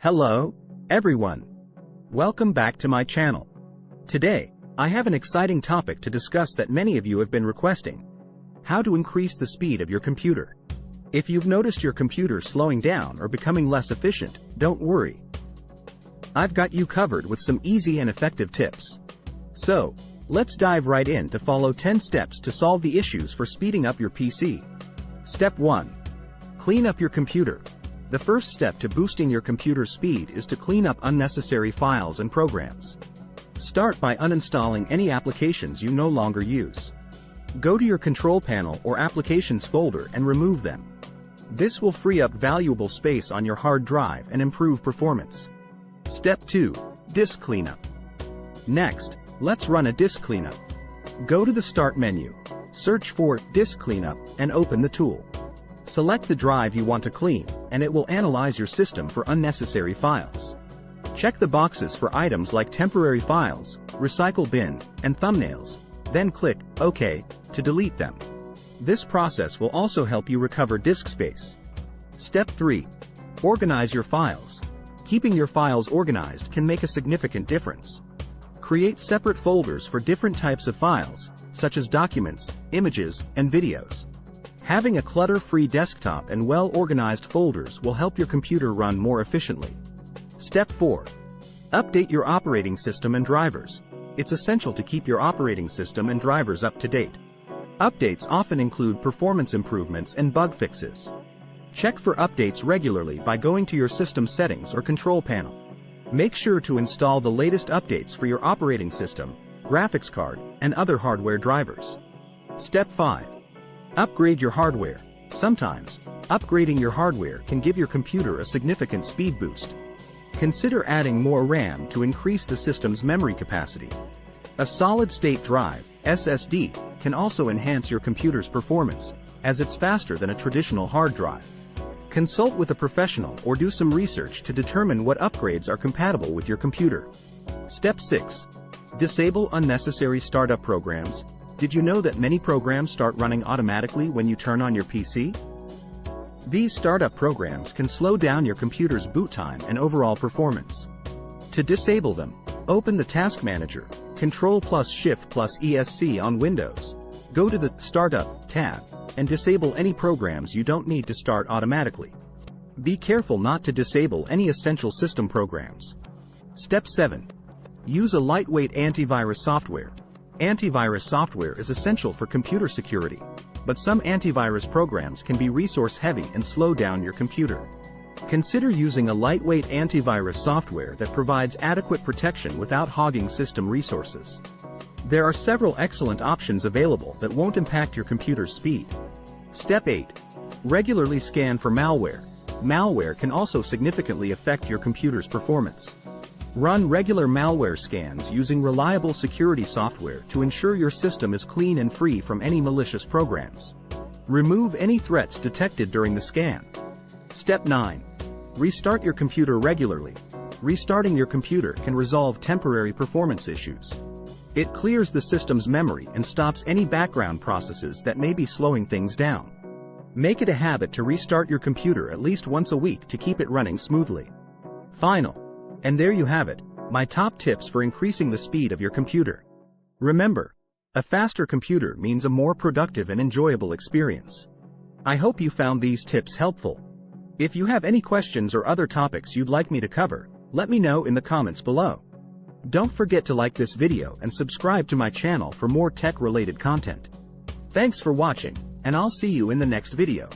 Hello, everyone. Welcome back to my channel. Today, I have an exciting topic to discuss that many of you have been requesting. How to increase the speed of your computer. If you've noticed your computer slowing down or becoming less efficient, don't worry. I've got you covered with some easy and effective tips. So, let's dive right in to follow 10 steps to solve the issues for speeding up your PC. Step 1. Clean up your computer. The first step to boosting your computer's speed is to clean up unnecessary files and programs. Start by uninstalling any applications you no longer use. Go to your control panel or applications folder and remove them. This will free up valuable space on your hard drive and improve performance. Step 2. Disk cleanup. Next, let's run a disk cleanup. Go to the Start menu, search for Disk Cleanup, and open the tool. Select the drive you want to clean, and it will analyze your system for unnecessary files. Check the boxes for items like temporary files, recycle bin, and thumbnails, then click OK to delete them. This process will also help you recover disk space. Step 3. Organize your files. Keeping your files organized can make a significant difference. Create separate folders for different types of files, such as documents, images, and videos. Having a clutter-free desktop and well-organized folders will help your computer run more efficiently. Step 4. Update your operating system and drivers. It's essential to keep your operating system and drivers up to date. Updates often include performance improvements and bug fixes. Check for updates regularly by going to your system settings or control panel. Make sure to install the latest updates for your operating system, graphics card, and other hardware drivers. Step 5. Upgrade your hardware. Sometimes, upgrading your hardware can give your computer a significant speed boost. Consider adding more RAM to increase the system's memory capacity. A solid-state drive, SSD, can also enhance your computer's performance, as it's faster than a traditional hard drive. Consult with a professional or do some research to determine what upgrades are compatible with your computer. Step 6. Disable unnecessary startup programs. Did you know that many programs start running automatically when you turn on your PC? These startup programs can slow down your computer's boot time and overall performance. To disable them, open the Task Manager, Ctrl+Shift+ESC on Windows. Go to the Startup tab and disable any programs you don't need to start automatically. Be careful not to disable any essential system programs. Step 7. Use a lightweight antivirus software. Antivirus software is essential for computer security, but some antivirus programs can be resource-heavy and slow down your computer. Consider using a lightweight antivirus software that provides adequate protection without hogging system resources. There are several excellent options available that won't impact your computer's speed. Step 8. Regularly scan for malware. Malware can also significantly affect your computer's performance. Run regular malware scans using reliable security software to ensure your system is clean and free from any malicious programs. Remove any threats detected during the scan. Step 9. Restart your computer regularly. Restarting your computer can resolve temporary performance issues. It clears the system's memory and stops any background processes that may be slowing things down. Make it a habit to restart your computer at least once a week to keep it running smoothly. And there you have it, my top tips for increasing the speed of your computer. Remember, a faster computer means a more productive and enjoyable experience. I hope you found these tips helpful. If you have any questions or other topics you'd like me to cover, let me know in the comments below. Don't forget to like this video and subscribe to my channel for more tech-related content. Thanks for watching, and I'll see you in the next video.